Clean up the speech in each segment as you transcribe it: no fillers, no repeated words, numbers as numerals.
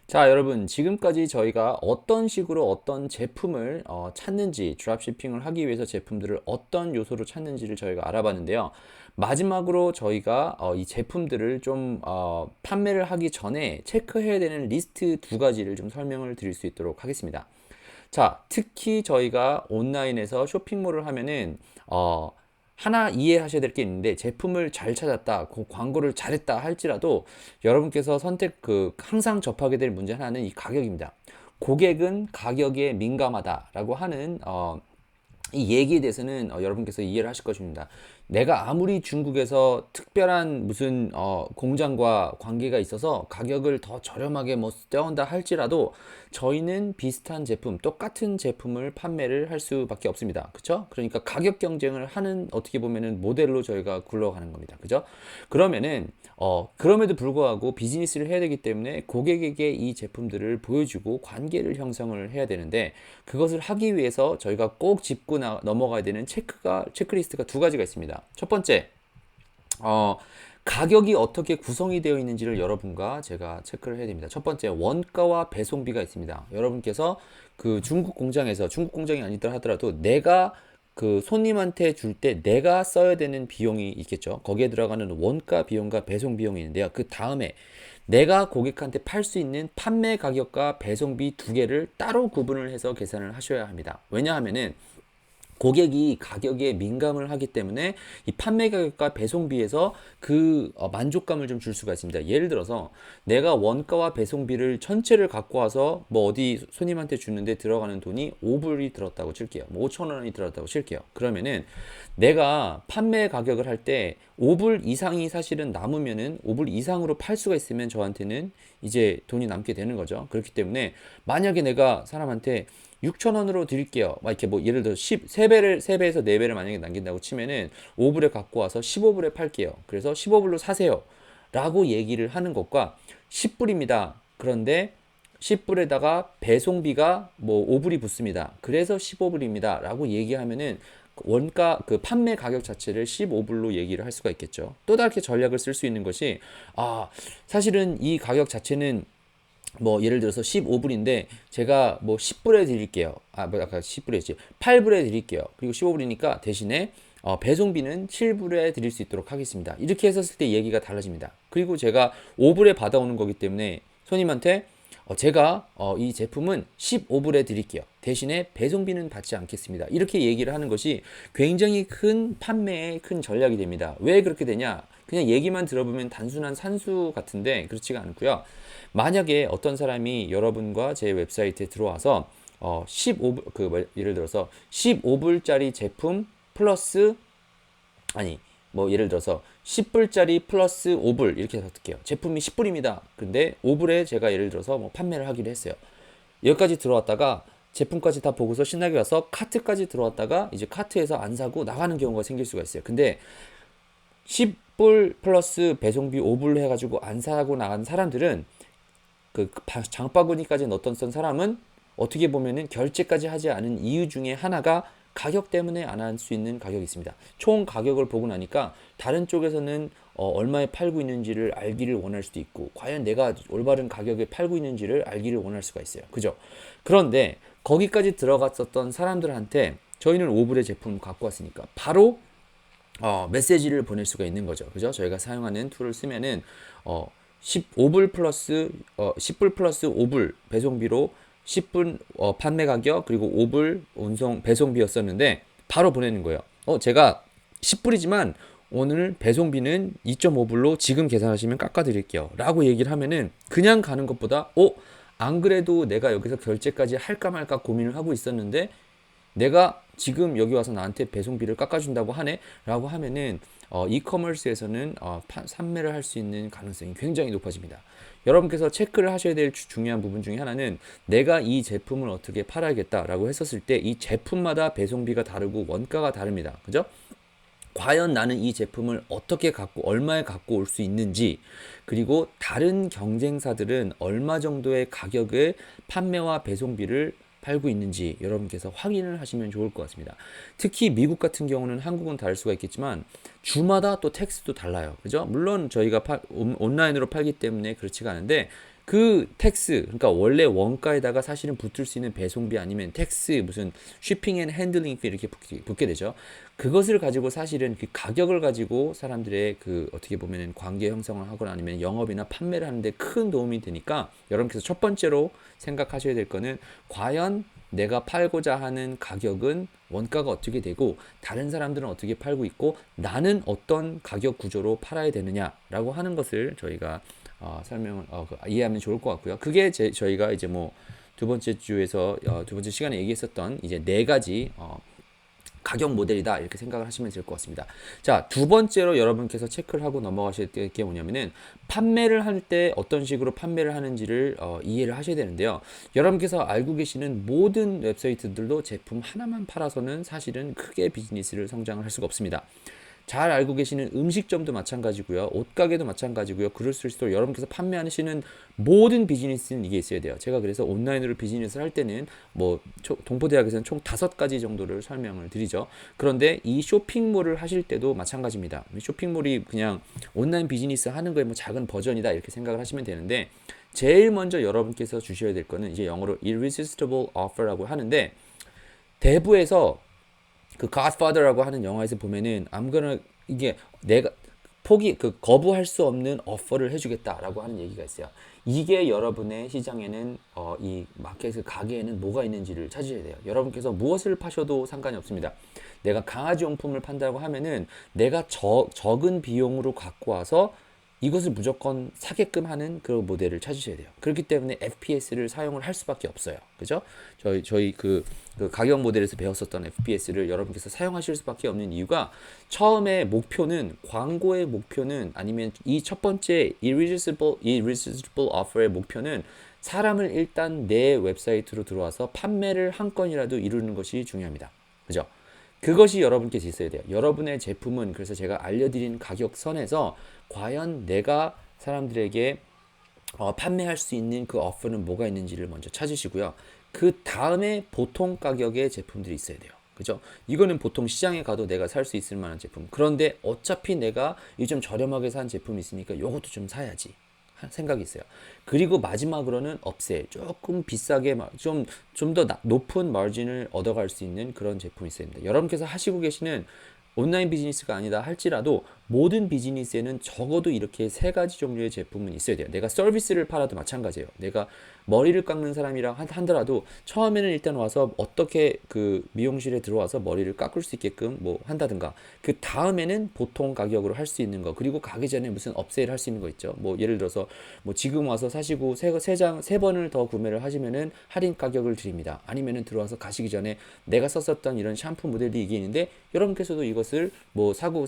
자, 여러분, 지금까지 저희가 어떤 식으로 어떤 제품을 찾는지, 드랍시핑을 하기 위해서 제품들을 어떤 요소로 찾는지를 저희가 알아봤는데요. 마지막으로 저희가 이 제품들을 좀 판매를 하기 전에 체크해야 되는 리스트 두 가지를 좀 설명을 드릴 수 있도록 하겠습니다. 자, 특히 저희가 온라인에서 쇼핑몰을 하면은 하나 이해하셔야 될 게 있는데, 제품을 잘 찾았다, 그 광고를 잘했다 할지라도 여러분께서 항상 접하게 될 문제 하나는 이 가격입니다. 고객은 가격에 민감하다라고 하는 이 얘기에 대해서는 여러분께서 이해를 하실 것입니다. 내가 아무리 중국에서 특별한 무슨 공장과 관계가 있어서 가격을 더 저렴하게 뭐 떼온다 할지라도 저희는 비슷한 제품, 똑같은 제품을 판매를 할 수밖에 없습니다. 그렇죠? 그러니까 가격 경쟁을 하는 어떻게 보면은 모델로 저희가 굴러가는 겁니다. 그죠? 그러면은 그럼에도 불구하고 비즈니스를 해야 되기 때문에 고객에게 이 제품들을 보여주고 관계를 형성을 해야 되는데, 그것을 하기 위해서 저희가 꼭 짚고 넘어가야 되는 체크리스트가 두 가지가 있습니다. 첫 번째, 어, 가격이 어떻게 구성이 되어 있는지를 여러분과 제가 체크를 해야 됩니다. 첫 번째, 원가와 배송비가 있습니다. 여러분께서 그 중국 공장이 아니더라 하더라도 내가 그 손님한테 줄 때 내가 써야 되는 비용이 있겠죠. 거기에 들어가는 원가 비용과 배송 비용이 있는데요. 그 다음에 내가 고객한테 팔 수 있는 판매 가격과 배송비 두 개를 따로 구분을 해서 계산을 하셔야 합니다. 왜냐하면은 고객이 가격에 민감을 하기 때문에 이 판매 가격과 배송비에서 만족감을 좀 줄 수가 있습니다. 예를 들어서 내가 원가와 배송비를 전체를 갖고 와서 뭐 어디 손님한테 주는데 들어가는 돈이 5불이 들었다고 칠게요. 뭐 5천 원이 들었다고 칠게요. 그러면은 내가 판매 가격을 할 때 5불 이상이 사실은 남으면은 5불 이상으로 팔 수가 있으면 저한테는 이제 돈이 남게 되는 거죠. 그렇기 때문에 만약에 내가 사람한테 6천 원으로 드릴게요. 막 이렇게 뭐 예를 들어 3배에서 4배를 만약에 남긴다고 치면은 5불에 갖고 와서 15불에 팔게요. 그래서 15불로 사세요. 라고 얘기를 하는 것과 10불입니다. 그런데 10불에다가 배송비가 뭐 5불이 붙습니다. 그래서 15불입니다. 라고 얘기하면은 원가 판매 가격 자체를 15불로 얘기를 할 수가 있겠죠. 또 다르게 전략을 쓸 수 있는 것이 사실은 이 가격 자체는 뭐 예를 들어서 15불인데 제가 뭐 10불에 드릴게요. 뭐 아까 10불이었지. 8불에 드릴게요. 그리고 15불이니까 대신에 배송비는 7불에 드릴 수 있도록 하겠습니다. 이렇게 했었을 때 얘기가 달라집니다. 그리고 제가 5불에 받아오는 거기 때문에 손님한테 제가 이 제품은 15불에 드릴게요. 대신에 배송비는 받지 않겠습니다. 이렇게 얘기를 하는 것이 굉장히 큰 판매의 큰 전략이 됩니다. 왜 그렇게 되냐? 그냥 얘기만 들어보면 단순한 산수 같은데 그렇지가 않고요. 만약에 어떤 사람이 여러분과 제 웹사이트에 들어와서 15불 예를 들어서 15불짜리 제품 플러스 아니 뭐 예를 들어서 10불짜리 플러스 5불 이렇게 해서 어게요 제품이 10불입니다. 근데 5불에 제가 예를 들어서 뭐 판매를 하기로 했어요. 여기까지 들어왔다가 제품까지 다 보고서 신나게 와서 카트까지 들어왔다가 이제 카트에서 안 사고 나가는 경우가 생길 수가 있어요. 근데 10불 플러스 배송비 5불 해가지고 안 사고 나간 사람들은 장바구니까지 넣었던 사람은 어떻게 보면은 결제까지 하지 않은 이유 중에 하나가 가격 때문에 안 할 수 있는 가격이 있습니다. 총 가격을 보고 나니까 다른 쪽에서는 얼마에 팔고 있는지를 알기를 원할 수도 있고, 과연 내가 올바른 가격에 팔고 있는지를 알기를 원할 수가 있어요. 그죠? 그런데 거기까지 들어갔었던 사람들한테 저희는 5불의 제품 갖고 왔으니까 바로 메시지를 보낼 수가 있는 거죠. 그죠? 저희가 사용하는 툴을 쓰면은 15불 플러스 10불 플러스 5불 배송비로 10분 판매 가격 그리고 5불 운송 배송비였었는데 바로 보내는 거예요. 제가 10불이지만 오늘 배송비는 2.5불로 지금 계산하시면 깎아드릴게요. 라고 얘기를 하면은 그냥 가는 것보다 안 그래도 내가 여기서 결제까지 할까 말까 고민을 하고 있었는데 내가 지금 여기 와서 나한테 배송비를 깎아준다고 하네? 라고 하면은 이커머스에서는 판매를 할 수 있는 가능성이 굉장히 높아집니다. 여러분께서 체크를 하셔야 될 중요한 부분 중에 하나는 내가 이 제품을 어떻게 팔아야겠다라고 했었을 때 이 제품마다 배송비가 다르고 원가가 다릅니다. 그죠? 과연 나는 이 제품을 어떻게 얼마에 갖고 올 수 있는지, 그리고 다른 경쟁사들은 얼마 정도의 가격을 판매와 배송비를 팔고 있는지 여러분께서 확인을 하시면 좋을 것 같습니다. 특히 미국 같은 경우는 한국은 다를 수가 있겠지만 주마다 또 텍스도 달라요. 그죠? 물론 저희가 온라인으로 팔기 때문에 그렇지가 않은데 그 텍스, 그러니까 원래 원가에다가 사실은 붙을 수 있는 배송비 아니면 텍스, 무슨 쉬핑 앤 핸들링 피 이렇게 붙게 되죠. 그것을 가지고 사실은 그 가격을 가지고 사람들의 그 어떻게 보면은 관계 형성을 하거나 아니면 영업이나 판매를 하는데 큰 도움이 되니까 여러분께서 첫 번째로 생각하셔야 될 거는 과연 내가 팔고자 하는 가격은 원가가 어떻게 되고 다른 사람들은 어떻게 팔고 있고 나는 어떤 가격 구조로 팔아야 되느냐라고 하는 것을 저희가 설명을 이해하면 좋을 것 같고요. 그게 저희가 이제 뭐 두 번째 주에서 두 번째 시간에 얘기했었던 이제 네 가지 가격 모델이다 이렇게 생각을 하시면 될 것 같습니다. 자, 두 번째로 여러분께서 체크를 하고 넘어가실 게 뭐냐면은 판매를 할 때 어떤 식으로 판매를 하는지를 이해를 하셔야 되는데요. 여러분께서 알고 계시는 모든 웹사이트들도 제품 하나만 팔아서는 사실은 크게 비즈니스를 성장을 할 수가 없습니다. 잘 알고 계시는 음식점도 마찬가지고요. 옷가게도 마찬가지고요. 그럴수록 여러분께서 판매하시는 모든 비즈니스는 이게 있어야 돼요. 제가 그래서 온라인으로 비즈니스를 할 때는 뭐 동포대학에서는 총 5가지 정도를 설명을 드리죠. 그런데 이 쇼핑몰을 하실 때도 마찬가지입니다. 쇼핑몰이 그냥 온라인 비즈니스 하는 거에 뭐 작은 버전이다 이렇게 생각을 하시면 되는데 제일 먼저 여러분께서 주셔야 될 거는 이제 영어로 irresistible offer라고 하는데 대부에서 그 Godfather라고 하는 영화에서 보면은 이게 내가 거부할 수 없는 오퍼를 해주겠다라고 하는 얘기가 있어요. 이게 여러분의 시장에는 이 마켓 가게에는 뭐가 있는지를 찾으셔야 돼요. 여러분께서 무엇을 파셔도 상관이 없습니다. 내가 강아지 용품을 판다고 하면은 내가 적은 비용으로 갖고 와서 이것을 무조건 사게끔 하는 그런 모델을 찾으셔야 돼요. 그렇기 때문에 FPS를 사용을 할 수밖에 없어요. 그죠? 저희 그 가격 모델에서 배웠었던 FPS를 여러분께서 사용하실 수밖에 없는 이유가 처음에 광고의 목표는 아니면 이 첫 번째 irresistible offer의 목표는 사람을 일단 내 웹사이트로 들어와서 판매를 한 건이라도 이루는 것이 중요합니다. 그죠? 그것이 여러분께서 있어야 돼요. 여러분의 제품은 그래서 제가 알려드린 가격선에서 과연 내가 사람들에게 판매할 수 있는 그 오퍼는 뭐가 있는지를 먼저 찾으시고요. 그 다음에 보통 가격의 제품들이 있어야 돼요. 그죠? 이거는 보통 시장에 가도 내가 살 수 있을 만한 제품. 그런데 어차피 내가 이 좀 저렴하게 산 제품이 있으니까 이것도 좀 사야지. 생각이 있어요. 그리고 마지막으로는 업셀, 조금 비싸게 좀 더 높은 마진을 얻어갈 수 있는 그런 제품이 있어야 됩니다. 여러분께서 하시고 계시는 온라인 비즈니스가 아니다 할지라도 모든 비즈니스에는 적어도 이렇게 3가지 종류의 제품은 있어야 돼요. 내가 서비스를 팔아도 마찬가지예요. 내가 머리를 깎는 사람이랑 한다라도 처음에는 일단 와서 어떻게 그 미용실에 들어와서 머리를 깎을 수 있게끔 뭐 한다든가 그 다음에는 보통 가격으로 할 수 있는 거 그리고 가기 전에 무슨 업세일 할 수 있는 거 있죠. 뭐 예를 들어서 뭐 지금 와서 사시고 세 번을 더 구매를 하시면은 할인 가격을 드립니다. 아니면은 들어와서 가시기 전에 내가 썼었던 이런 샴푸 모델이 이게 있는데 여러분께서도 이것을 뭐 사고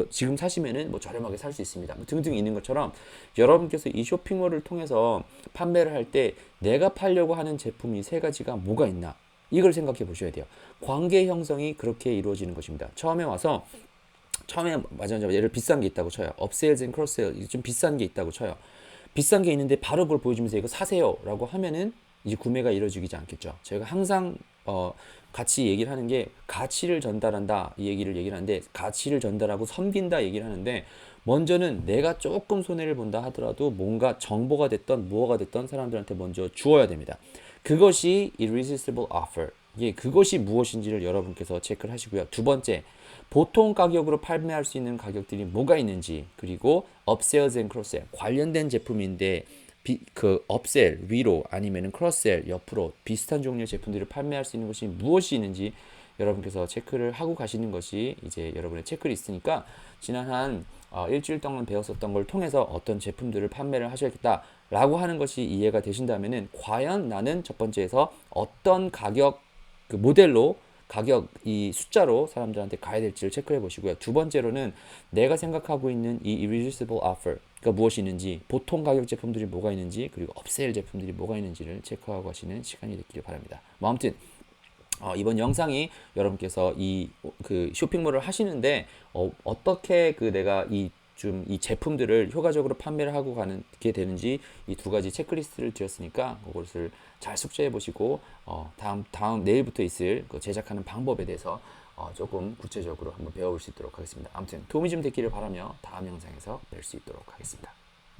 지금 사시면은 뭐 저렴하게 살 수 있습니다. 뭐 등등 있는 것처럼 여러분께서 이 쇼핑몰을 통해서 판매를 할 때 내가 팔려고 하는 제품이 3가지가 뭐가 있나 이걸 생각해 보셔야 돼요. 관계 형성이 그렇게 이루어지는 것입니다. 처음에 예를 비싼 게 있다고 쳐요. 업세일즈 앤 크로스세일 좀 비싼 게 있다고 쳐요. 비싼 게 있는데 바로 그걸 보여주면서 이거 사세요 라고 하면은 이제 구매가 이루어지지 않겠죠. 저희가 항상 같이 얘기를 하는 게 가치를 전달한다 이 얘기를 하는데 가치를 전달하고 섬긴다 얘기를 하는데 먼저는 내가 조금 손해를 본다 하더라도 뭔가 정보가 됐던 무엇가 됐던 사람들한테 먼저 주어야 됩니다. 그것이 irresistible offer. 그것이 무엇인지를 여러분께서 체크를 하시고요. 두 번째, 보통 가격으로 판매할 수 있는 가격들이 뭐가 있는지 그리고 upsells and cross-sell 관련된 제품인데 그 업셀 위로 아니면은 크로스셀 옆으로 비슷한 종류의 제품들을 판매할 수 있는 것이 무엇이 있는지 여러분께서 체크를 하고 가시는 것이 이제 여러분의 체크리스트니까 지난 한 일주일 동안 배웠었던 걸 통해서 어떤 제품들을 판매를 하셔야겠다라고 하는 것이 이해가 되신다면은 과연 나는 첫 번째에서 어떤 가격 그 모델로 가격 이 숫자로 사람들한테 가야 될지를 체크해 보시고요. 두 번째로는 내가 생각하고 있는 이 irresistible offer가 무엇이 있는지 보통 가격 제품들이 뭐가 있는지 그리고 업세일 제품들이 뭐가 있는지를 체크하고 가시는 시간이 됐기를 바랍니다. 뭐 아무튼 이번 영상이 여러분께서 이 그 쇼핑몰을 하시는데 어떻게 그 내가 이 제품들을 효과적으로 판매를 하고 가게 되는지 이 2가지 체크리스트를 드렸으니까 그것을 잘 숙지해 보시고 다음 내일부터 있을 그 제작하는 방법에 대해서 조금 구체적으로 한번 배워볼 수 있도록 하겠습니다. 아무튼 도움이 좀 됐기를 바라며 다음 영상에서 뵐 수 있도록 하겠습니다.